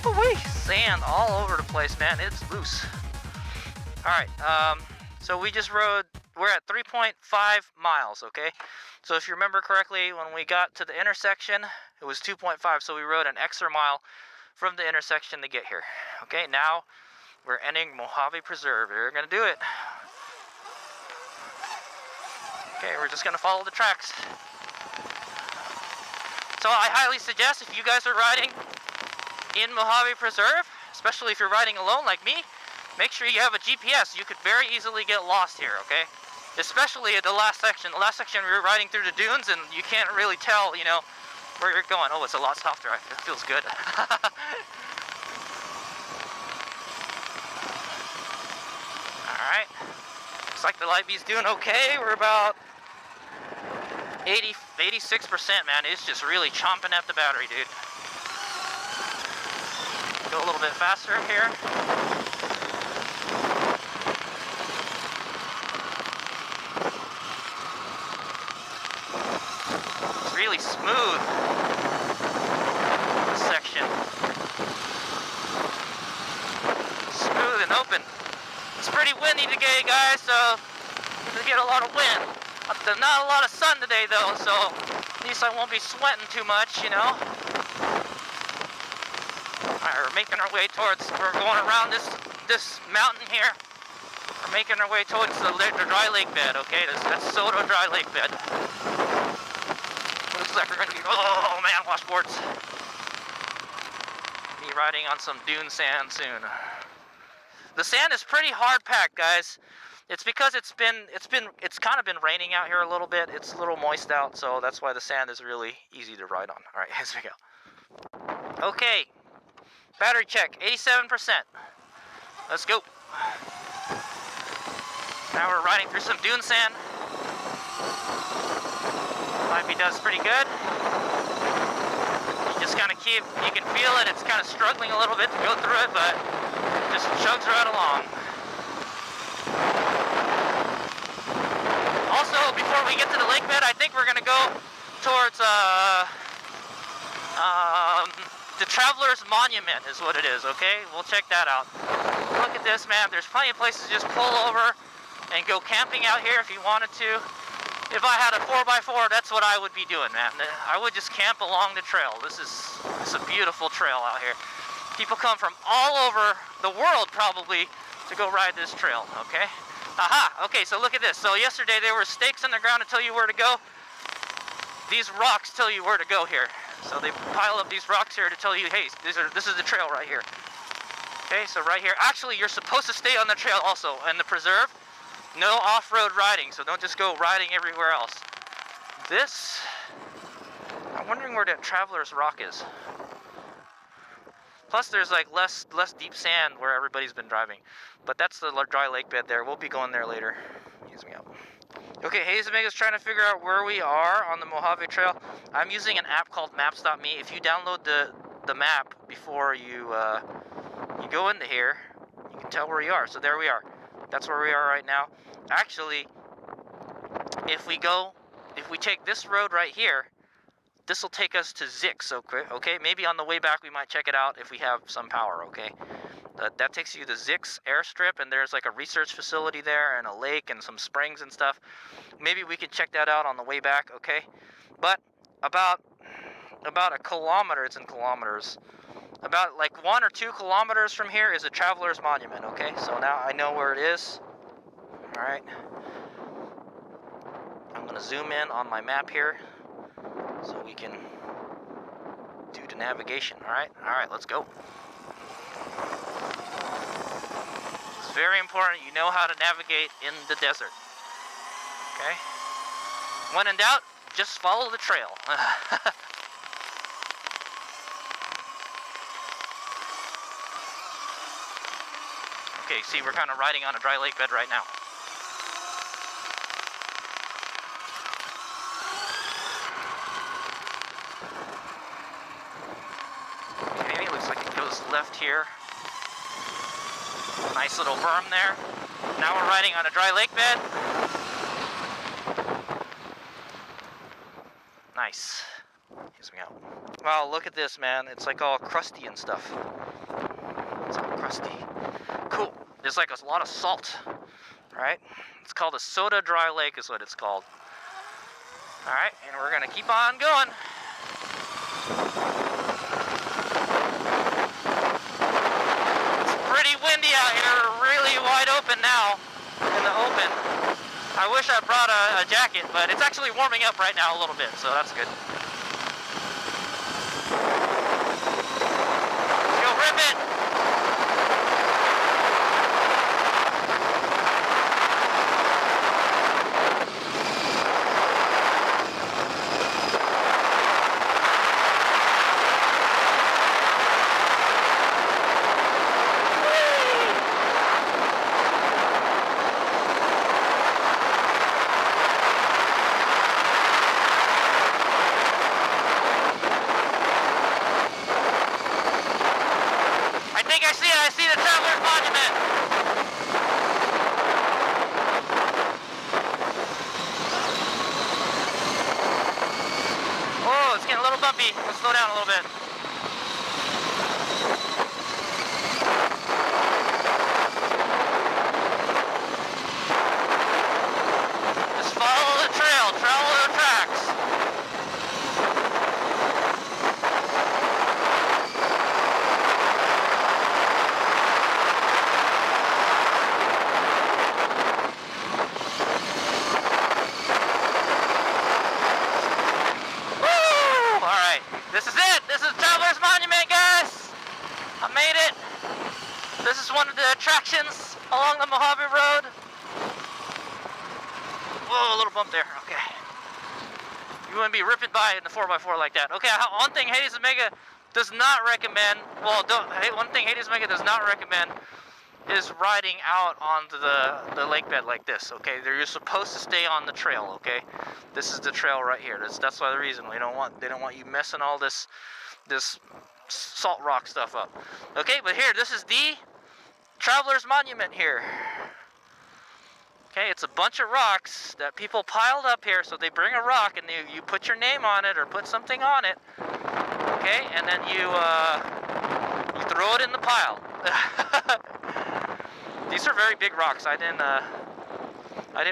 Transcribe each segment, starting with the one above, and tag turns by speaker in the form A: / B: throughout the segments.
A: Woo-wee! Sand all over the place, man. It's loose. Alright, so we just rode, we're at 3.5 miles, okay? So if you remember correctly, when we got to the intersection, it was 2.5, so we rode an extra mile from the intersection to get here. Okay, now we're entering Mojave Preserve. We're gonna do it. Okay, we're just gonna follow the tracks. So I highly suggest, if you guys are riding in Mojave Preserve, especially if you're riding alone like me, make sure you have a GPS. You could very easily get lost here, okay? Especially at the last section. The last section we were riding through the dunes and you can't really tell, you know, where you're going. Oh, it's a lot softer. It feels good. Alright. Looks like the Light Bee's doing okay. We're about 86%, man. It's just really chomping at the battery, dude. Go a little bit faster here. It's really smooth, this section. Smooth and open. It's pretty windy today, guys, so we get a lot of wind. Not a lot of sun today, though, so at least I won't be sweating too much, you know. Alright, we're making our way towards, we're going around this mountain here. We're making our way towards the dry lake bed, okay? That's Soto dry lake bed. Looks like we're gonna be, oh man, washboards. Be riding on some dune sand soon. The sand is pretty hard packed, guys. It's because it's kind of been raining out here a little bit. It's a little moist out, so that's why the sand is really easy to ride on. Alright, here we go. Okay. Battery check, 87%. Let's go. Now we're riding through some dune sand. Light Bee does pretty good. You just kind of you can feel it. It's kind of struggling a little bit to go through it, but just chugs right along. Also, before we get to the lake bed, I think we're gonna go towards the Traveler's Monument is what it is, okay? We'll check that out. Look at this, man. There's plenty of places to just pull over and go camping out here if you wanted to. If I had a 4x4, that's what I would be doing, man. I would just camp along the trail. This is a beautiful trail out here. People come from all over the world, probably, to go ride this trail, okay? Aha! Okay, so look at this. So yesterday there were stakes on the ground to tell you where to go. These rocks tell you where to go here. So they pile up these rocks here to tell you, hey, this is the trail right here. Okay, so right here. Actually, you're supposed to stay on the trail also. In the preserve, no off-road riding, so don't just go riding everywhere else. I'm wondering where that Traveler's Rock is. Plus, there's like less deep sand where everybody's been driving. But that's the dry lake bed there. We'll be going there later. Use me up. Okay, HadesOmega's trying to figure out where we are on the Mojave Trail. I'm using an app called Maps.me. If you download the map before you go into here, you can tell where you are. So there we are. That's where we are right now. Actually, if we take this road right here, this will take us to Zix, okay? Maybe on the way back we might check it out if we have some power, okay? That takes you to Zix airstrip, and there's like a research facility there and a lake and some springs and stuff. Maybe we can check that out on the way back, okay? But about a kilometer, it's in kilometers, about like 1 or 2 kilometers from here is a traveler's monument, okay? So now I know where it is. All right. I'm gonna zoom in on my map here so we can do the navigation. All right, let's go. It's very important you know how to navigate in the desert, okay? When in doubt, just follow the trail. Okay, see, we're kind of riding on a dry lake bed right now. Okay, looks like it goes left here. Nice little berm there. Now we're riding on a dry lake bed. Nice. Here's me out. Wow, look at this, man. It's like all crusty and stuff. It's all crusty. Cool. There's like a lot of salt, right? It's called a soda dry lake is what it's called. All right, and we're gonna keep on going. It's pretty windy out here, really wide open now, in the open. I wish I brought a jacket, but it's actually warming up right now a little bit, so that's good. Let's go rip it! I see the Traveler's Monument. Oh, it's getting a little bumpy. Let's slow down a little bit. Just follow the trail, travel the tracks. This is it! This is Traveler's Monument, guys! I made it! This is one of the attractions along the Mojave Road. Whoa, a little bump there. Okay. You wouldn't be ripping by in the 4x4 like that. Okay, one thing HadesOmega does not recommend, one thing HadesOmega does not recommend is riding out onto the lake bed like this, okay? You're supposed to stay on the trail, okay? This is the trail right here. That's why the reason they don't want you messing all this salt rock stuff up. Okay, but here, this is the Traveler's Monument here. Okay, it's a bunch of rocks that people piled up here, so they bring a rock and you put your name on it or put something on it, okay? And then you throw it in the pile. These are very big rocks. I didn't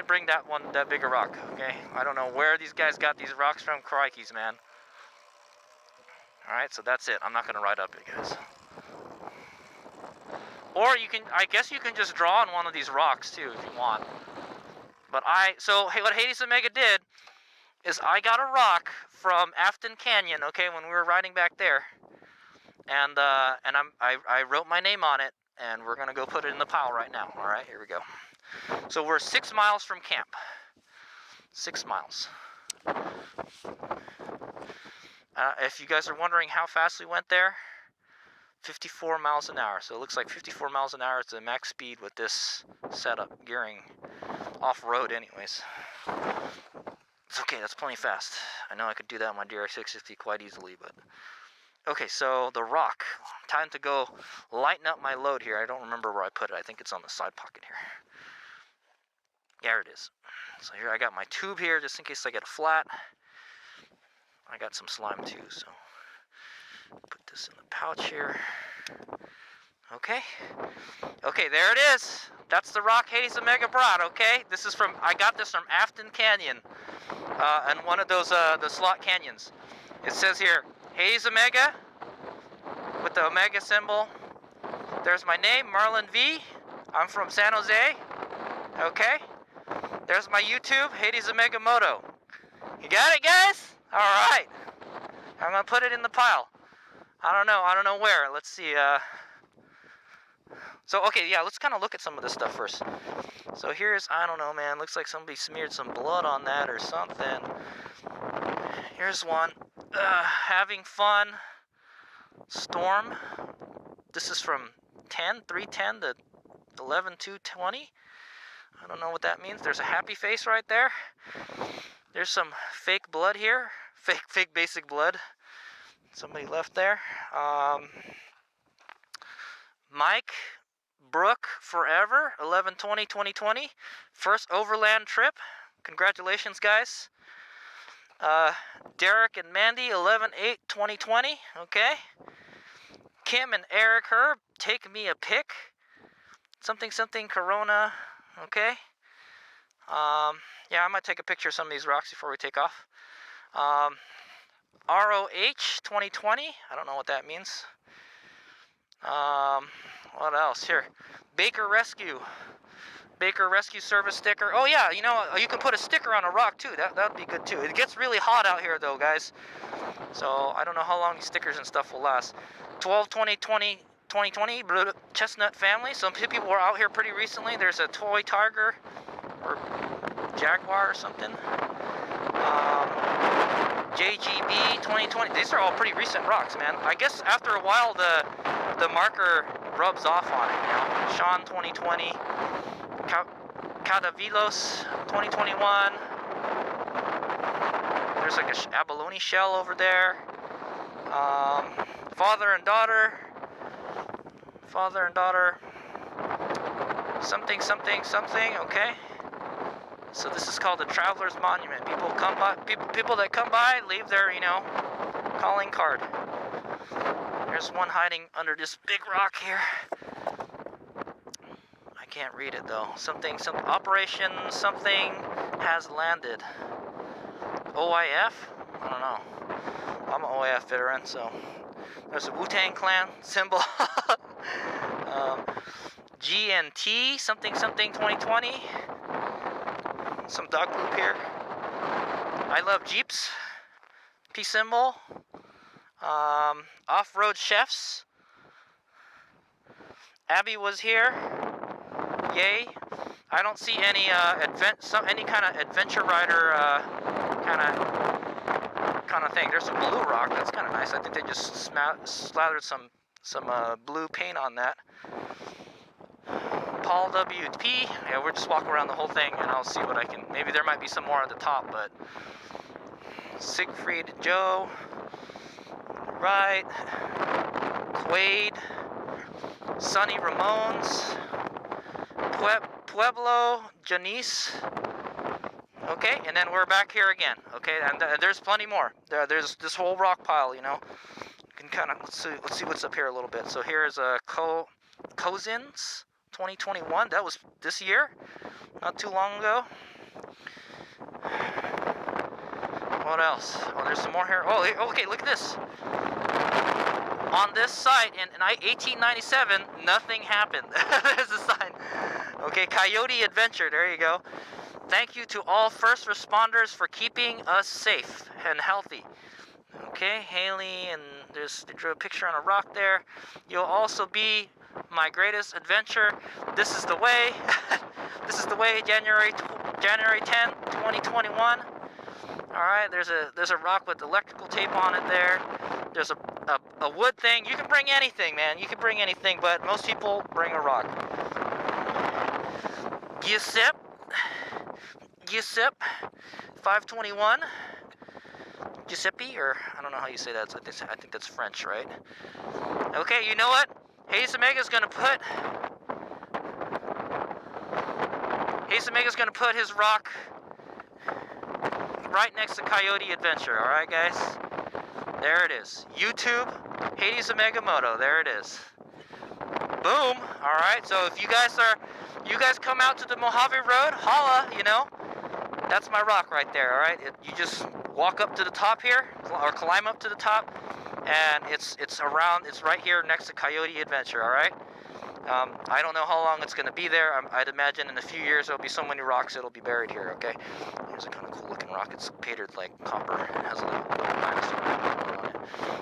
A: bring that big a rock, okay? I don't know where these guys got these rocks from. Crikeys, man. Alright, so that's it. I'm not gonna ride up it, guys. Or I guess you can just draw on one of these rocks too if you want. But what HadesOmega did is I got a rock from Afton Canyon, okay, when we were riding back there. And I wrote my name on it, and we're gonna go put it in the pile right now. All right, here we go. So we're 6 miles from camp. 6 miles. If you guys are wondering how fast we went there, 54 miles an hour. So it looks like 54 miles an hour is the max speed with this setup, gearing off-road anyways. It's okay, that's plenty fast. I know I could do that on my DR660 quite easily, but... Okay, so the rock. Time to go lighten up my load here. I don't remember where I put it. I think it's on the side pocket here. There it is. So here I got my tube here just in case I get a flat. I got some slime too, so put this in the pouch here. Okay. Okay, there it is. That's the rock HadesOmega brought, okay? This is from, I got this from Afton Canyon, and one of those, the slot canyons. It says here, HadesOmega, with the Omega symbol. There's my name, Marlon V. I'm from San Jose, okay? There's my YouTube, HadesOmega Moto. You got it, guys? All right. I'm gonna put it in the pile. I don't know where. Let's see, So, okay, yeah, let's kind of look at some of this stuff first. So here's, I don't know, man, looks like somebody smeared some blood on that or something. Here's one. Having fun. Storm. This is from 3:10 to 11:2:20. I don't know what that means. There's a happy face right there. There's some fake blood here. Fake basic blood. Somebody left there. Mike Brooke Forever, 11/20/2020. First overland trip. Congratulations, guys. Derek and Mandy, 11/8/2020. Okay. Kim and Eric Herb, take me a pic. Something Corona. Okay. Yeah, I might take a picture of some of these rocks before we take off. ROH 2020. I don't know what that means. What else here? Baker Rescue service sticker. Oh yeah, you know, you can put a sticker on a rock too. That would be good too. It gets really hot out here though, guys. So I don't know how long these stickers and stuff will last. 12/20/2020 Chestnut family. Some people were out here pretty recently. There's a toy tiger or jaguar or something. JGB 2020. These are all pretty recent rocks, man. I guess after a while the marker rubs off on it, you know. Sean 2020. Cadavilos 2021. There's like a abalone shell over there. Father and daughter. Something. Okay. So this is called the Traveler's Monument. People that come by leave their, you know, calling card. There's one hiding under this big rock here. I can't read it though. Some operation something has landed. OIF? I don't know. I'm an OIF veteran, so there's a Wu-Tang Clan symbol. GNT something 2020. Some dog poop here. I love Jeeps. P symbol. Off-road chefs. Abby was here. Yay. I don't see any any kind of adventure rider kind of thing. There's a blue rock. That's kind of nice. I think they just slathered some blue paint on that. Paul WP. Yeah, we'll just walk around the whole thing and I'll see what I can. Maybe there might be some more at the top, but Siegfried Joe. Right. Quaid. Sonny Ramones. Pueblo Janice. Okay, and then we're back here again. Okay, and there's plenty more. There's this whole rock pile, you know. You can kind of let's see what's up here a little bit. So here's a Cozins 2021. That was this year, not too long ago. What else? Oh, there's some more here. Oh, okay, look at this. On this site in 1897, nothing happened. There's a sign. Okay, Coyote Adventure. There you go. Thank you to all first responders for keeping us safe and healthy. Okay, Haley, and they drew a picture on a rock there. You'll also be my greatest adventure. This is the way. This is the way. January 10, 2021. All right, there's a rock with electrical tape on it there. There's a wood thing. You can bring anything, man. You can bring anything, but most people bring a rock. Giuseppe 521. Giuseppe, or I don't know how you say that. I think that's French, right? Okay, you know what? HadesOmega's gonna put his rock right next to Coyote Adventure. All right, guys. There it is. YouTube, HadesOmega Moto. There it is. Boom. All right. So if you guys come out to the Mojave Road, holla. You know, that's my rock right there. All right. You just walk up to the top here, or climb up to the top, and it's right here next to Coyote Adventure. All right. I don't know how long it's going to be there. I'd imagine in a few years there'll be so many rocks it'll be buried here, okay? Here's a kind of cool looking rock. It's painted like copper. It has a little dinosaur on it.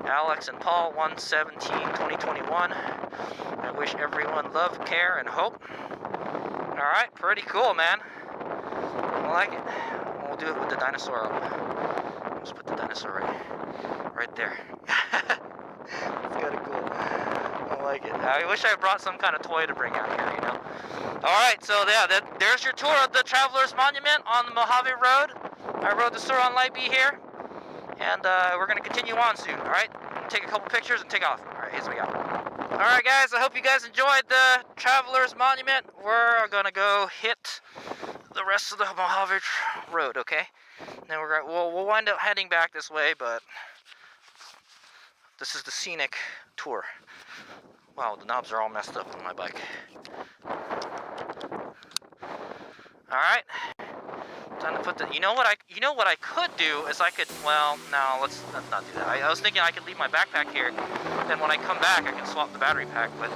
A: Alex and Paul, 1/17/2021. I wish everyone love, care, and hope. Alright, pretty cool, man. I like it. We'll do it with the dinosaur up. Just put the dinosaur right there. It's kind of cool. I like it. I wish I brought some kind of toy to bring out here, you know. Alright, so yeah, there's your tour of the Traveler's Monument on the Mojave Road. I rode the Sur Ron Light Bee here, and we're going to continue on soon, alright? Take a couple pictures and take off. Alright, here's we go. Alright guys, I hope you guys enjoyed the Traveler's Monument. We're going to go hit the rest of the Mojave Road, okay? Then we'll wind up heading back this way, but this is the scenic tour. Wow, the knobs are all messed up on my bike. Alright. Time to put the... You know what I could do is I could... Well, no, let's not do that. I was thinking I could leave my backpack here. Then when I come back, I can swap the battery pack, but...